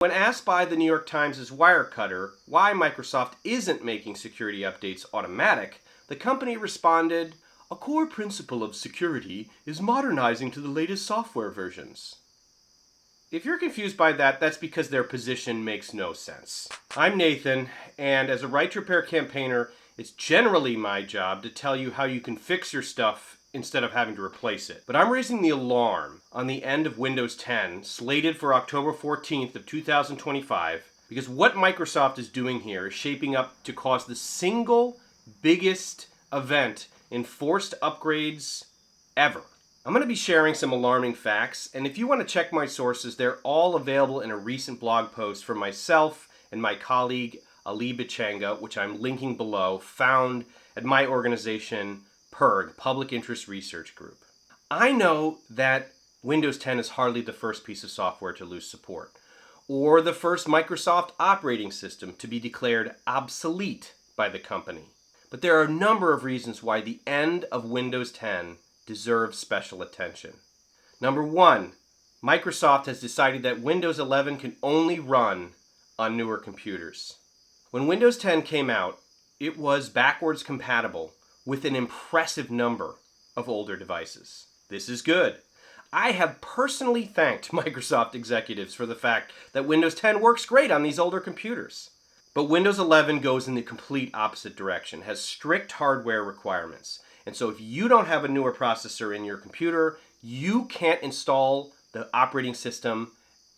When asked by the New York Times' Wirecutter why Microsoft isn't making security updates automatic, the company responded, "A core principle of security is modernizing to the latest software versions." If you're confused by that, that's because their position makes no sense. I'm Nathan, and as a Right to Repair campaigner, it's generally my job to tell you how you can fix your stuff instead of having to replace it. But I'm raising the alarm on the end of Windows 10, slated for October 14th of 2025, because what Microsoft is doing here is shaping up to cause the single biggest event in forced upgrades ever. I'm going to be sharing some alarming facts, and if you want to check my sources, they're all available in a recent blog post from myself and my colleague Ali Bichanga, which I'm linking below, found at my organization, PIRG, Public Interest Research Group. I know that Windows 10 is hardly the first piece of software to lose support, or the first Microsoft operating system to be declared obsolete by the company. But there are a number of reasons why the end of Windows 10 deserves special attention. Number one, Microsoft has decided that Windows 11 can only run on newer computers. When Windows 10 came out, it was backwards compatible with an impressive number of older devices. This is good. I have personally thanked Microsoft executives for the fact that Windows 10 works great on these older computers. But Windows 11 goes in the complete opposite direction, has strict hardware requirements. And so if you don't have a newer processor in your computer, you can't install the operating system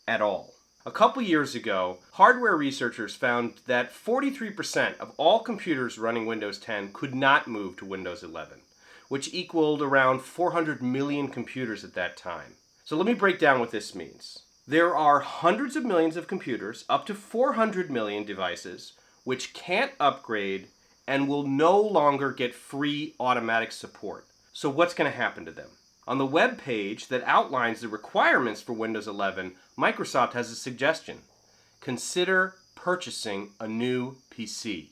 at all. A couple years ago, hardware researchers found that 43% of all computers running Windows 10 could not move to Windows 11, which equaled around 400 million computers at that time. So let me break down what this means. There are hundreds of millions of computers, up to 400 million devices, which can't upgrade and will no longer get free automatic support. So what's going to happen to them? On the web page that outlines the requirements for Windows 11, Microsoft has a suggestion. Consider purchasing a new PC.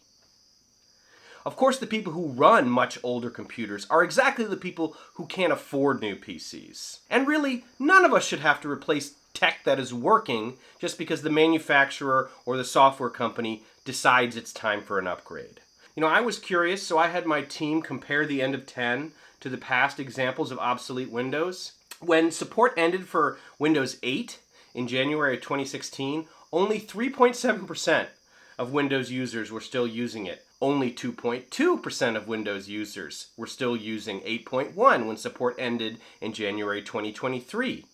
Of course, the people who run much older computers are exactly the people who can't afford new PCs. And really, none of us should have to replace tech that is working just because the manufacturer or the software company decides it's time for an upgrade. You know, I was curious, so I had my team compare the end of 10 to the past examples of obsolete Windows. When support ended for Windows 8 in January of 2016, only 3.7% of Windows users were still using it. Only 2.2% of Windows users were still using 8.1 when support ended in January 2023.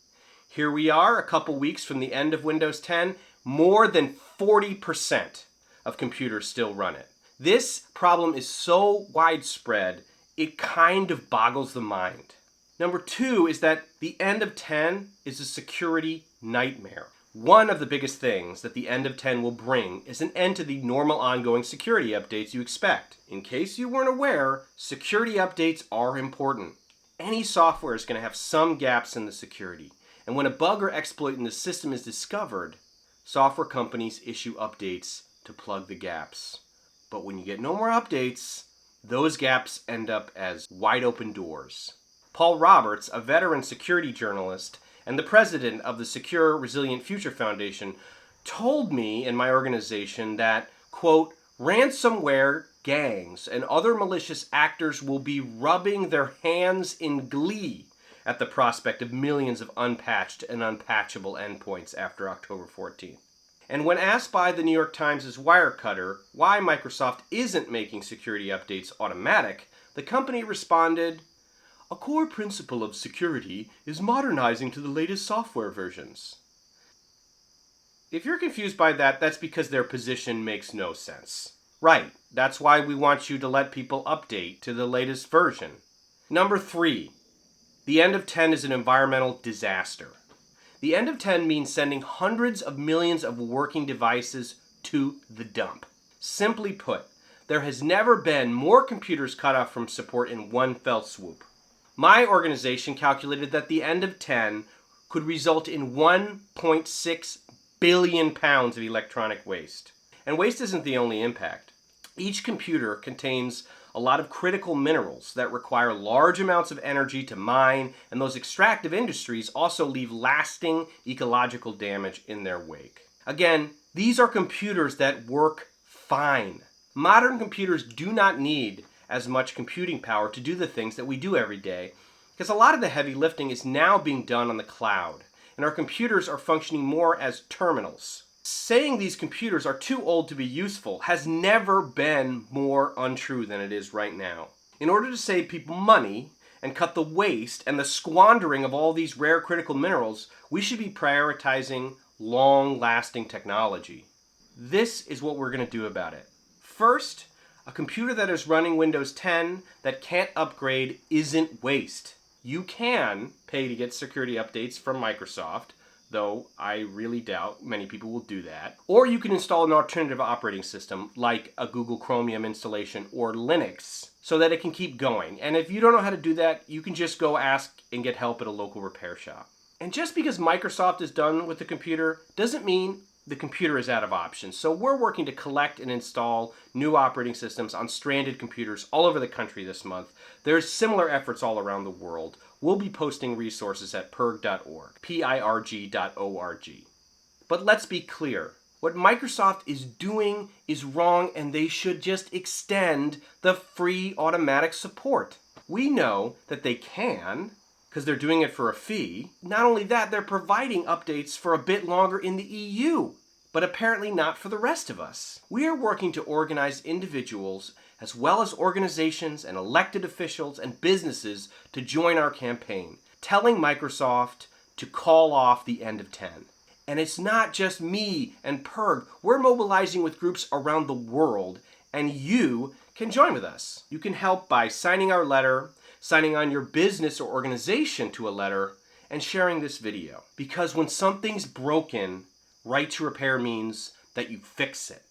Here we are, a couple weeks from the end of Windows 10, more than 40% of computers still run it. This problem is so widespread, it kind of boggles the mind. Number two is that the end of 10 is a security nightmare. One of the biggest things that the end of 10 will bring is an end to the normal ongoing security updates you expect. In case you weren't aware, security updates are important. Any software is going to have some gaps in the security. And when a bug or exploit in the system is discovered, software companies issue updates to plug the gaps. But when you get no more updates, those gaps end up as wide open doors. Paul Roberts, a veteran security journalist and the president of the Secure Resilient Future Foundation, told me and my organization that, quote, ransomware gangs and other malicious actors will be rubbing their hands in glee at the prospect of millions of unpatched and unpatchable endpoints after October 14th. And when asked by the New York Times' Wirecutter why Microsoft isn't making security updates automatic, the company responded, "A core principle of security is modernizing to the latest software versions." If you're confused by that, that's because their position makes no sense. Right, that's why we want you to let people update to the latest version. Number three, the end of 10 is an environmental disaster. The end of 10 means sending hundreds of millions of working devices to the dump. Simply put, there has never been more computers cut off from support in one fell swoop. My organization calculated that the end of 10 could result in 1.6 billion pounds of electronic waste. And waste isn't the only impact. Each computer contains a lot of critical minerals that require large amounts of energy to mine, and those extractive industries also leave lasting ecological damage in their wake. Again, these are computers that work fine. Modern computers do not need as much computing power to do the things that we do every day, because a lot of the heavy lifting is now being done on the cloud, and our computers are functioning more as terminals. Saying these computers are too old to be useful has never been more untrue than it is right now. In order to save people money and cut the waste and the squandering of all these rare critical minerals, we should be prioritizing long-lasting technology. This is what we're going to do about it. First, a computer that is running Windows 10 that can't upgrade isn't waste. You can pay to get security updates from Microsoft, though I really doubt many people will do that. Or you can install an alternative operating system like a Google Chromium installation or Linux so that it can keep going. And if you don't know how to do that, you can just go ask and get help at a local repair shop. And just because Microsoft is done with the computer doesn't mean the computer is out of options. So we're working to collect and install new operating systems on stranded computers all over the country this month. There's similar efforts all around the world. We'll be posting resources at pirg.org, pirg.org. But let's be clear. What Microsoft is doing is wrong, and they should just extend the free automatic support. We know that they can, because they're doing it for a fee. Not only that, they're providing updates for a bit longer in the EU, but apparently not for the rest of us. We are working to organize individuals as well as organizations and elected officials and businesses to join our campaign, telling Microsoft to call off the end of 10. And it's not just me and Pirg. We're mobilizing with groups around the world, and you can join with us. You can help by signing our letter, signing on your business or organization to a letter, and sharing this video. Because when something's broken, right to repair means that you fix it.